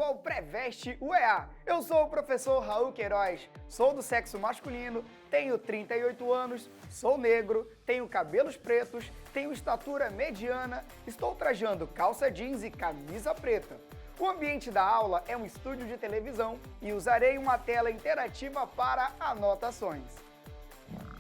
ao Preveste UEA. Eu sou o professor Raul Queiroz, sou do sexo masculino, tenho 38 anos, sou negro, tenho cabelos pretos, tenho estatura mediana, estou trajando calça jeans e camisa preta. O ambiente da aula é um estúdio de televisão e usarei uma tela interativa para anotações.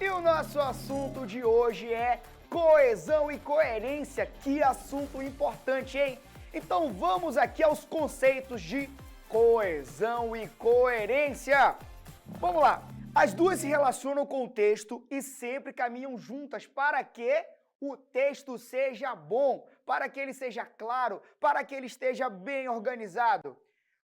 E o nosso assunto de hoje é coesão e coerência. Que assunto importante, hein? Então vamos aqui aos conceitos de coesão e coerência. Vamos lá. As duas se relacionam com o texto e sempre caminham juntas para que o texto seja bom, para que ele seja claro, para que ele esteja bem organizado.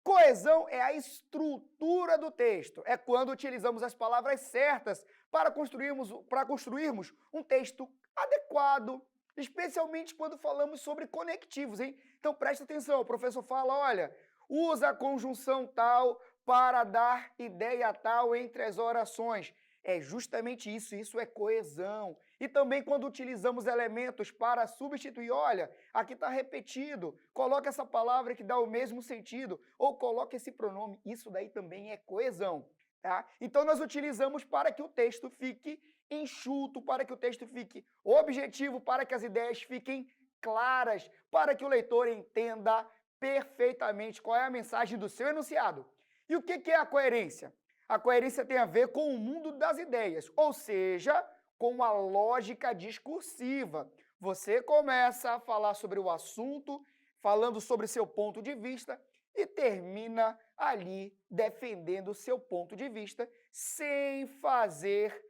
Coesão é a estrutura do texto, é quando utilizamos as palavras certas para construirmos um texto adequado, especialmente quando falamos sobre conectivos, hein? Então presta atenção, o professor fala, olha, usa a conjunção tal para dar ideia tal entre as orações. É justamente isso, isso é coesão. E também quando utilizamos elementos para substituir, olha, aqui está repetido, coloca essa palavra que dá o mesmo sentido, ou coloca esse pronome, isso daí também é coesão. Tá? Então nós utilizamos para que o texto fique enxuto, para que o texto fique objetivo, para que as ideias fiquem claras, para que o leitor entenda perfeitamente qual é a mensagem do seu enunciado. E o que é a coerência? A coerência tem a ver com o mundo das ideias, ou seja, com a lógica discursiva. Você começa a falar sobre o assunto, falando sobre seu ponto de vista, e termina ali defendendo o seu ponto de vista, sem fazer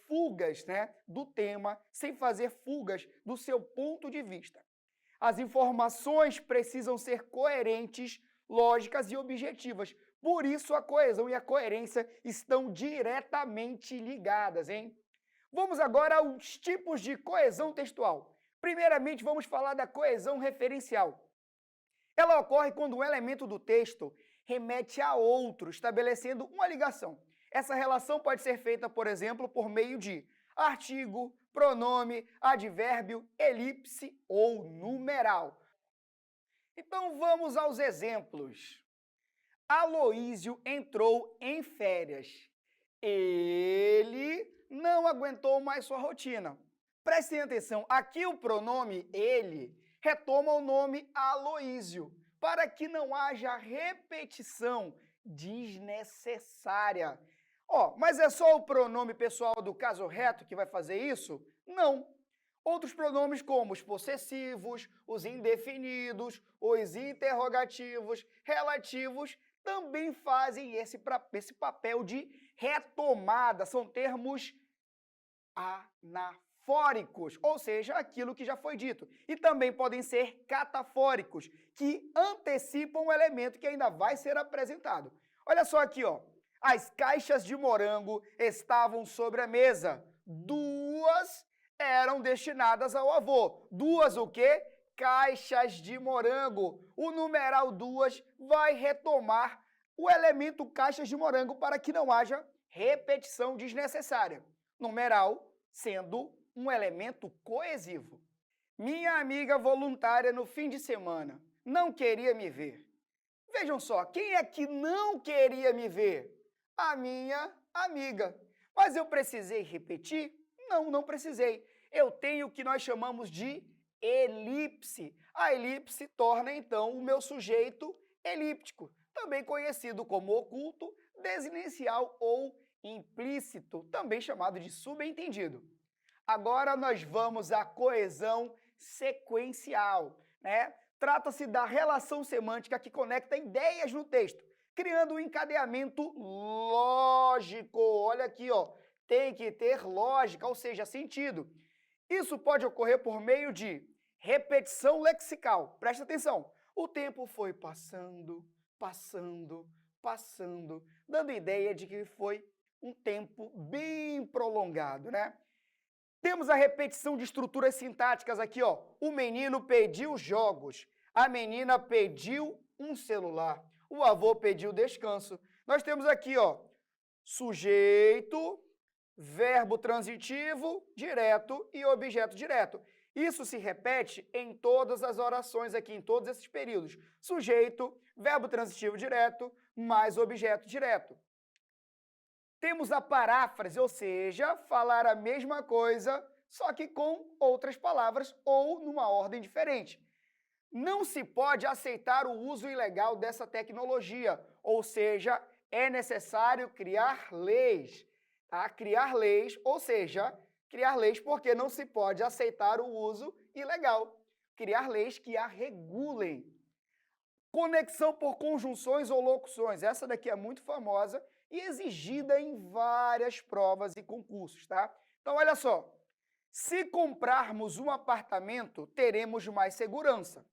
fugas, né, do tema, sem fazer fugas do seu ponto de vista. As informações precisam ser coerentes, lógicas e objetivas. Por isso a coesão e a coerência estão diretamente ligadas, hein? Vamos agora aos tipos de coesão textual. Primeiramente, vamos falar da coesão referencial. Ela ocorre quando um elemento do texto remete a outro, estabelecendo uma ligação. Essa relação pode ser feita, por exemplo, por meio de artigo, pronome, advérbio, elipse ou numeral. Então vamos aos exemplos. Aloísio entrou em férias. Ele não aguentou mais sua rotina. Prestem atenção, aqui o pronome ele retoma o nome Aloísio, para que não haja repetição desnecessária. Mas é só o pronome pessoal do caso reto que vai fazer isso? Não. Outros pronomes como os possessivos, os indefinidos, os interrogativos, relativos, também fazem esse papel de retomada. São termos anafóricos, ou seja, aquilo que já foi dito. E também podem ser catafóricos, que antecipam o elemento que ainda vai ser apresentado. Olha só aqui, ó. As caixas de morango estavam sobre a mesa. Duas eram destinadas ao avô. Duas o quê? Caixas de morango. O numeral duas vai retomar o elemento caixas de morango para que não haja repetição desnecessária. Numeral sendo um elemento coesivo. Minha amiga voluntária no fim de semana não queria me ver. Vejam só, quem é que não queria me ver? A minha amiga. Mas eu precisei repetir? Não, não precisei. Eu tenho o que nós chamamos de elipse. A elipse torna, então, o meu sujeito elíptico, também conhecido como oculto, desinencial ou implícito, também chamado de subentendido. Agora nós vamos à coesão sequencial, né? Trata-se da relação semântica que conecta ideias no texto, criando um encadeamento lógico. Olha aqui, ó, tem que ter lógica, ou seja, sentido. Isso pode ocorrer por meio de repetição lexical. Presta atenção. O tempo foi passando, passando, passando, dando ideia de que foi um tempo bem prolongado, né? Temos a repetição de estruturas sintáticas aqui, ó. O menino pediu jogos, a menina pediu um celular, o avô pediu descanso. Nós temos aqui, ó, sujeito, verbo transitivo, direto e objeto direto. Isso se repete em todas as orações aqui, em todos esses períodos. Sujeito, verbo transitivo direto, mais objeto direto. Temos a paráfrase, ou seja, falar a mesma coisa, só que com outras palavras ou numa ordem diferente. Não se pode aceitar o uso ilegal dessa tecnologia, ou seja, é necessário criar leis. Tá? Criar leis, ou seja, criar leis porque não se pode aceitar o uso ilegal. Criar leis que a regulem. Conexão por conjunções ou locuções. Essa daqui é muito famosa e exigida em várias provas e concursos, tá? Então, olha só. Se comprarmos um apartamento, teremos mais segurança.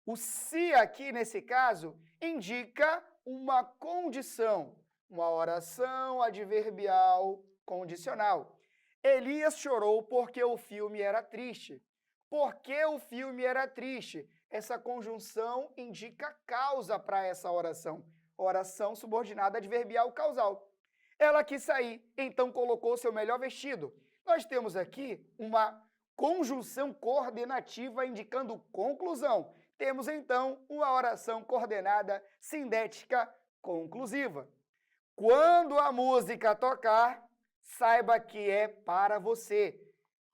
O se aqui, nesse caso, indica uma condição, uma oração adverbial condicional. Elias chorou porque o filme era triste. Por que o filme era triste? Essa conjunção indica causa para essa oração. Oração subordinada adverbial causal. Ela quis sair, então colocou seu melhor vestido. Nós temos aqui uma conjunção coordenativa indicando conclusão. Temos, então, uma oração coordenada sindética conclusiva. Quando a música tocar, saiba que é para você.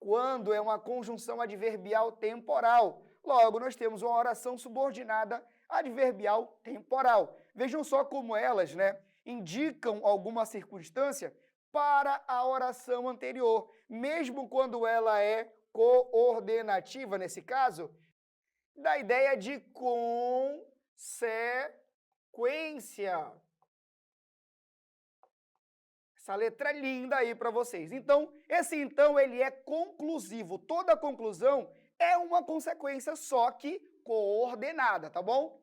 Quando é uma conjunção adverbial temporal. Logo, nós temos uma oração subordinada adverbial temporal. Vejam só como elas, indicam alguma circunstância para a oração anterior, mesmo quando ela é coordenativa, nesse caso, da ideia de consequência. Essa letra linda aí para vocês. Então, esse então, ele é conclusivo. Toda conclusão é uma consequência, só que coordenada, tá bom?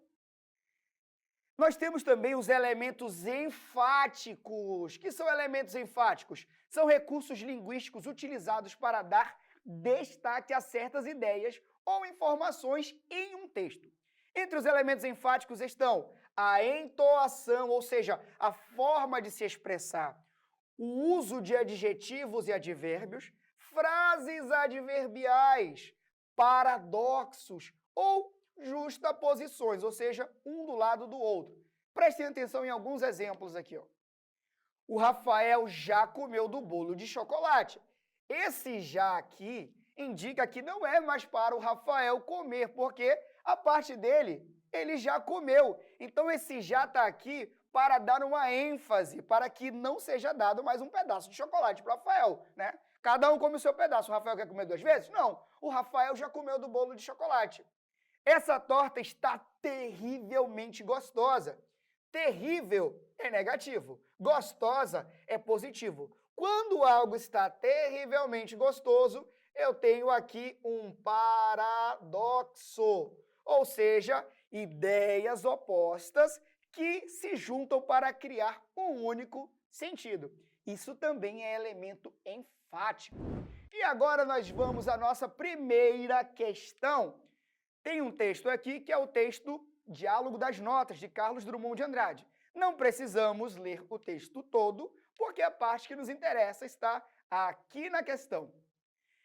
Nós temos também os elementos enfáticos. Que são elementos enfáticos? São recursos linguísticos utilizados para dar destaque a certas ideias ou informações em um texto. Entre os elementos enfáticos estão a entoação, ou seja, a forma de se expressar, o uso de adjetivos e advérbios, frases adverbiais, paradoxos ou justaposições, ou seja, um do lado do outro. Prestem atenção em alguns exemplos aqui. Ó. O Rafael já comeu do bolo de chocolate. Esse já aqui indica que não é mais para o Rafael comer, porque a parte dele, ele já comeu. Então, esse já está aqui para dar uma ênfase, para que não seja dado mais um pedaço de chocolate para o Rafael, né? Cada um come o seu pedaço. O Rafael quer comer 2 vezes? Não. O Rafael já comeu do bolo de chocolate. Essa torta está terrivelmente gostosa. Terrível é negativo. Gostosa é positivo. Quando algo está terrivelmente gostoso, eu tenho aqui um paradoxo. Ou seja, ideias opostas que se juntam para criar um único sentido. Isso também é elemento enfático. E agora nós vamos à nossa primeira questão. Tem um texto aqui que é o texto Diálogo das Notas, de Carlos Drummond de Andrade. Não precisamos ler o texto todo, porque a parte que nos interessa está aqui na questão.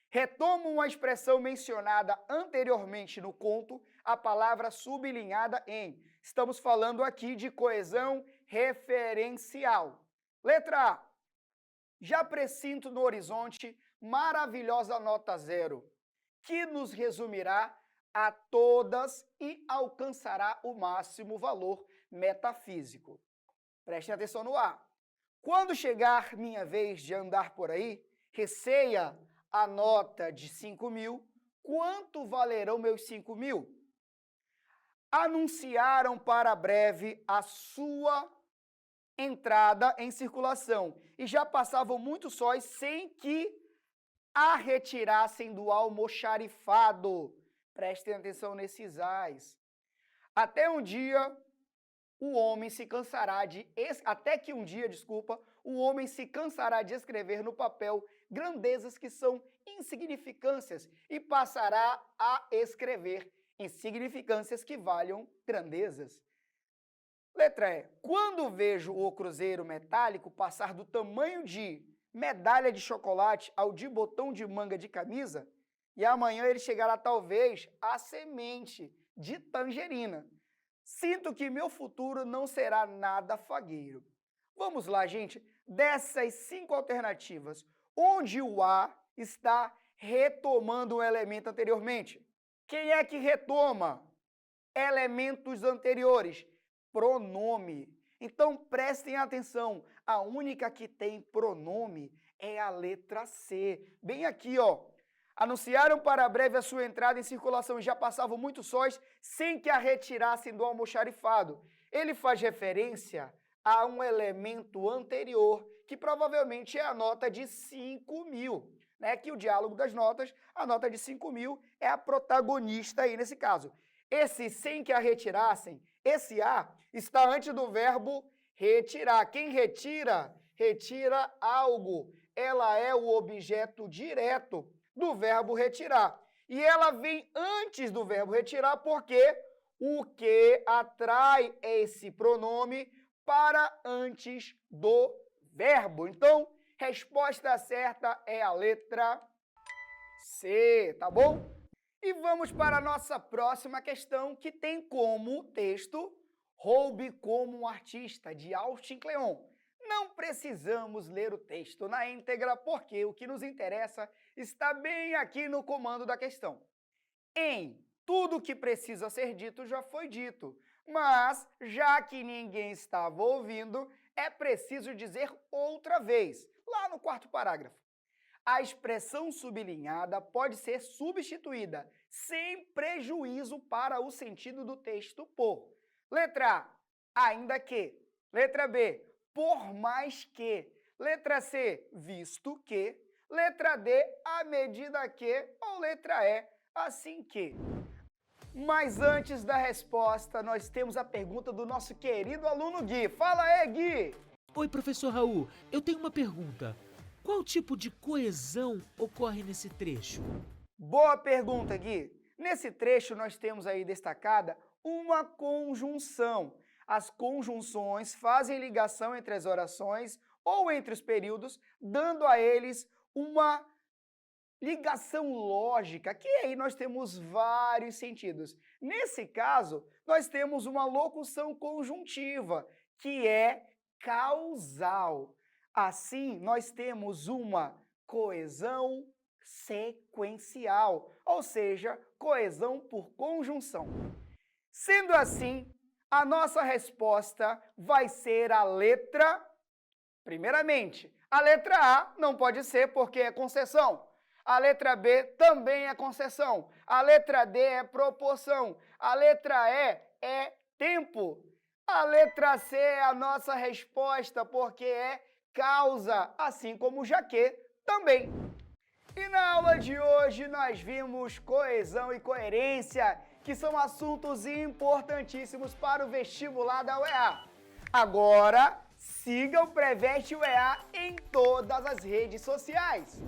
Retomo uma expressão mencionada anteriormente no conto, a palavra sublinhada em. Estamos falando aqui de coesão referencial. Letra A. Já presinto no horizonte maravilhosa nota 0, que nos resumirá a todas e alcançará o máximo valor metafísico. Prestem atenção no A. Quando chegar minha vez de andar por aí, receia a nota de 5.000, quanto valerão meus 5.000? Anunciaram para breve a sua entrada em circulação e já passavam muitos sóis sem que a retirassem do almoxarifado. Prestem atenção nesses ais. Até que um dia o homem se cansará de escrever no papel grandezas que são insignificâncias e passará a escrever insignificâncias que valham grandezas. Letra E. Quando vejo o cruzeiro metálico passar do tamanho de medalha de chocolate ao de botão de manga de camisa, e amanhã ele chegará talvez à semente de tangerina. Sinto que meu futuro não será nada fagueiro. Vamos lá, gente. Dessas 5 alternativas, onde o A está retomando um elemento anteriormente? Quem é que retoma elementos anteriores? Pronome. Então prestem atenção, a única que tem pronome é a letra C. Bem aqui, ó. Anunciaram para breve a sua entrada em circulação e já passavam muitos sóis sem que a retirassem do almoxarifado. Ele faz referência a um elemento anterior, que provavelmente é a nota de 5.000. Né? Que o diálogo das notas, a nota de 5.000 é a protagonista aí nesse caso. Esse sem que a retirassem, esse A está antes do verbo retirar. Quem retira, retira algo. Ela é o objeto direto do verbo retirar. E ela vem antes do verbo retirar porque o que atrai esse pronome para antes do verbo. Então, resposta certa é a letra C, tá bom? E vamos para a nossa próxima questão, que tem como texto Roube como um artista, de Austin Kleon. Não precisamos ler o texto na íntegra, porque o que nos interessa está bem aqui no comando da questão. Em tudo que precisa ser dito já foi dito, mas, já que ninguém estava ouvindo, é preciso dizer outra vez, lá no 4º parágrafo. A expressão sublinhada pode ser substituída, sem prejuízo para o sentido do texto por. Letra A, ainda que. Letra B, por mais que. Letra C, visto que. Letra D, à medida que. Ou letra E, assim que. Mas antes da resposta, nós temos a pergunta do nosso querido aluno Gui. Fala aí, Gui! Oi, professor Raul, eu tenho uma pergunta. Qual tipo de coesão ocorre nesse trecho? Boa pergunta, Gui. Nesse trecho nós temos aí destacada uma conjunção. As conjunções fazem ligação entre as orações ou entre os períodos, dando a eles uma ligação lógica, que aí nós temos vários sentidos. Nesse caso, nós temos uma locução conjuntiva, que é causal. Assim, nós temos uma coesão sequencial, ou seja, coesão por conjunção. Sendo assim, a nossa resposta vai ser a letra... Primeiramente, a letra A não pode ser porque é concessão. A letra B também é concessão. A letra D é proporção. A letra E é tempo. A letra C é a nossa resposta porque é causa, assim como já que também. E na aula de hoje nós vimos coesão e coerência, que são assuntos importantíssimos para o vestibular da UEA. Agora, siga o Preveste UEA em todas as redes sociais.